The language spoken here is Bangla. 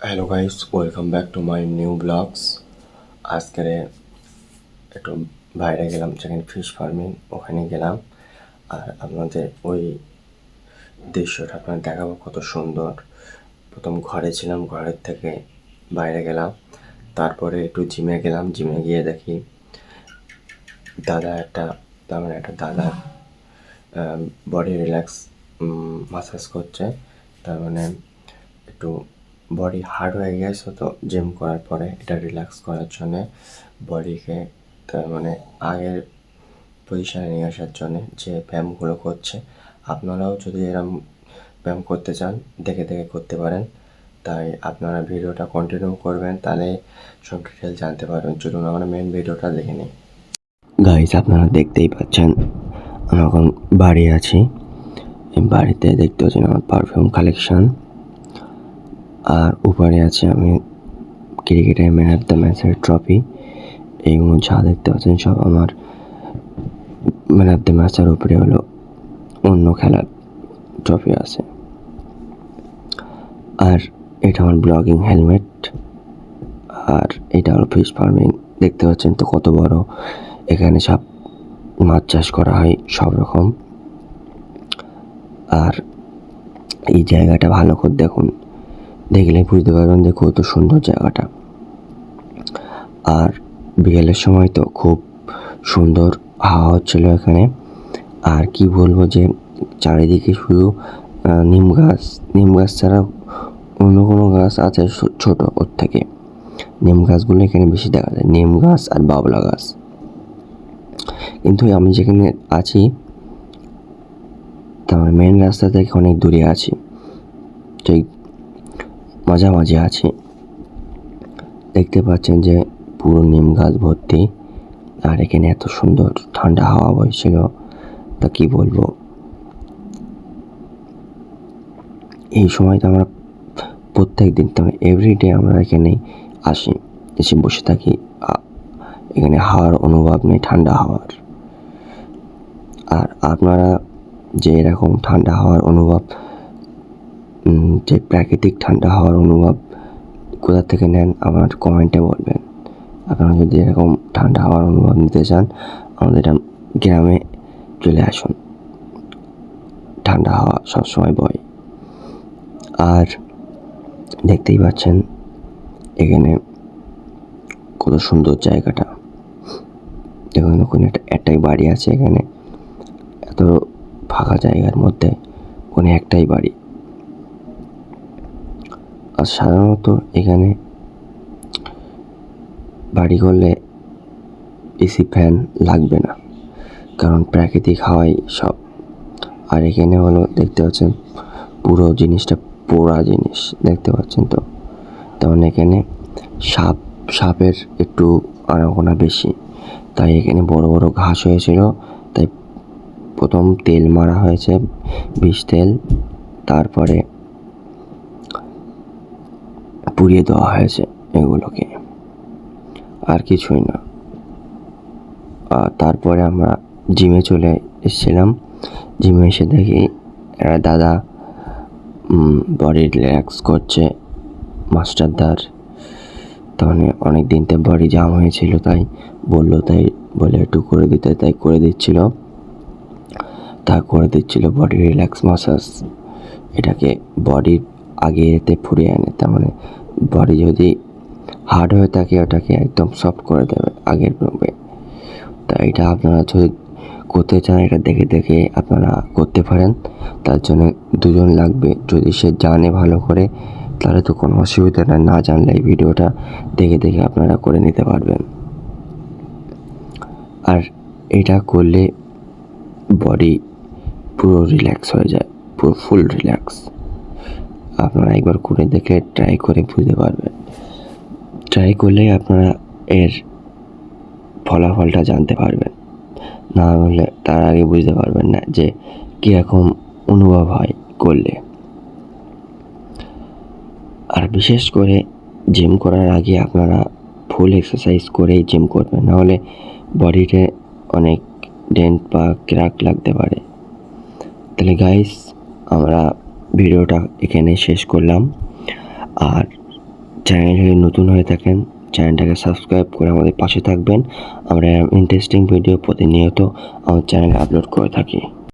Hello guys, welcome back to my new blogs. আজকে একটু বাইরে গেলাম, যেখানে ফিশ ফার্মিং, ওখানে গেলাম। আর আপনাদের ওই দৃশ্যটা আপনার দেখাবো, কত সুন্দর। প্রথম ঘরে ছিলাম, ঘরের থেকে বাইরে গেলাম, তারপরে একটু জিমে গেলাম। জিমে গিয়ে দেখি একটা দাদা বডি রিল্যাক্স মাসাজ করছে। তার মানে একটু বডি হার্ড হয়ে গেছে, তো জিম করার পরে এটা রিল্যাক্স করার জন্যে, বডিকে তার মানে আগের পজিশানে নিয়ে আসার জন্যে যে ব্যায়ামগুলো করছে। আপনারাও যদি এরম ব্যায়াম করতে চান, দেখে দেখে করতে পারেন। তাই আপনারা ভিডিওটা কন্টিনিউ করবেন, তাহলে সব ডিটেল জানতে পারবেন। চলুন আমরা মেন ভিডিওটা দেখে নিই। গাইস, আপনারা দেখতেই পাচ্ছেন আমি এখন বাড়ি আছি। বাড়িতে দেখতে পাচ্ছেন আমার পারফিউম কালেকশন, আর উপরে আছে আমি ক্রিকেটের ম্যান অফ দ্য ম্যাচের ট্রফি। এইগুলো যা দেখতে পাচ্ছেন সব আমার ম্যান অফ দ্য ম্যাচের উপরে হলো অন্য খেলার ট্রফি আছে। আর এটা আমার ব্লগিং হেলমেট। আর এটা হলো ফিশ ফার্মিং, দেখতে পাচ্ছেন তো কত বড়। এখানে সব মাছ চাষ করা হয় সব রকম। আর এই জায়গাটা ভালো করে দেখুন, দেখলে বুঝতে পারবেন যে কত সুন্দর জায়গাটা। আর বিকেলের সময় তো খুব সুন্দর হাওয়া হচ্ছিল এখানে। আর কি বলবো যে চারিদিকে শুধু নিম গাছ ছাড়া অন্য কোনো গাছ আছে ছোট ওর থেকে। নিম গাছগুলো এখানে বেশি দেখা যায়, নিম গাছ আর বাবলা গাছ। কিন্তু আমি যেখানে আছি তার মেন রাস্তা থেকে অনেক দূরে আছি, ঠিক মাঝামাঝি আছি। দেখতে পাচ্ছেন যে পুরো নিম গাছ ভর্তি। আর এখানে এত সুন্দর ঠান্ডা হাওয়া বইছিল, তা কি বলবো। এই সময়টা আমরা প্রত্যেক দিন, তেমন এভরিডে আমরা এখানে আসি, এসে বসে থাকি। এখানে হাওয়ার অনুভব নেই, ঠান্ডা হাওয়ার। আর আপনারা যে এরকম ঠান্ডা হাওয়ার অনুভব, যে প্রাকৃতিক ঠান্ডা হাওয়ার অনুভব কোথা থেকে নেন আমার কমেন্টে বলবেন। আপনারা যদি এরকম ঠান্ডা হাওয়ার অনুভব নিতে চান, আমাদের গ্রামে চলে আসুন, ঠান্ডা হাওয়া সবসময় বয়। আর দেখতেই পাচ্ছেন এখানে কত সুন্দর জায়গাটা। দেখুন ওখানে একটাই বাড়ি আছে, এখানে এত ফাঁকা জায়গার মধ্যে ওখানে একটাই বাড়ি। আর সাধারণত এখানে বাড়ি করলে এসি ফ্যান লাগবে না, কারণ প্রাকৃতিক হাওয়াই সব। আর এখানে হলো দেখতে পাচ্ছেন পুরো জিনিসটা পোড়া জিনিস, দেখতে পাচ্ছেন তো। তেমন এখানে সাপের একটু আনাগোনা বেশি, তাই এখানে বড় বড় ঘাস হয়েছিল। তাই প্রথম তেল মারা হয়েছে, বিষ তেল, তারপরে পুড়িয়ে দেওয়া হয়েছে এগুলোকে, আর কিছুই না। আর তারপরে আমরা জিমে চলে এসেছিলাম। জিমে এসে দেখি একটা দাদা বডি রিল্যাক্স করছে, মাস্টারদার। তার মানে অনেক দিন তো বডি জাম হয়েছিল, তাই বলে একটু করে দিতে, তাই করে দিচ্ছিল। Body relax massage. এটাকে বডির আগে এতে ফুরিয়ে আনে, তার মানে বডি যদি হার্ড হয়ে থাকে ওটাকে একদম সফট করে দেবে আগের রূপে। তাই এটা আপনারা যদি করতে চান, এটা দেখে দেখে আপনারা করতে পারেন। তার জন্য দুজন লাগবে, যদি সে জানে ভালো করে তাহলে তো কোনো অসুবিধা নেই, না জানলে এই ভিডিওটা দেখে দেখে আপনারা করে নিতে পারবেন। আর এটা করলে বডি পুরো রিল্যাক্স হয়ে যায়, পুরো ফুল রিল্যাক্স। আপনারা একবার করে দেখে ট্রাই করে বুঝতে পারবেন। ট্রাই করলেই আপনারা এর ফলাফলটা জানতে পারবেন, না হলে তার আগে বুঝতে পারবেন না যে কীরকম অনুভব হয় করলে। আর বিশেষ করে জিম করার আগে আপনারা ফুল এক্সারসাইজ করেই জিম করবেন, নাহলে বডিতে অনেক ডেন্ট বা ক্র্যাক লাগতে পারে। তাহলে গাইস, আমরা ভিডিওটা এখানে শেষ করলাম। আর চ্যানেলে যদি নতুন হয়ে থাকেন চ্যানেলটাকে সাবস্ক্রাইব করে আমাদের পাশে থাকবেন। আমরা ইন্টারেস্টিং ভিডিও প্রতিনিয়ত আমার চ্যানেলে আপলোড করে থাকি।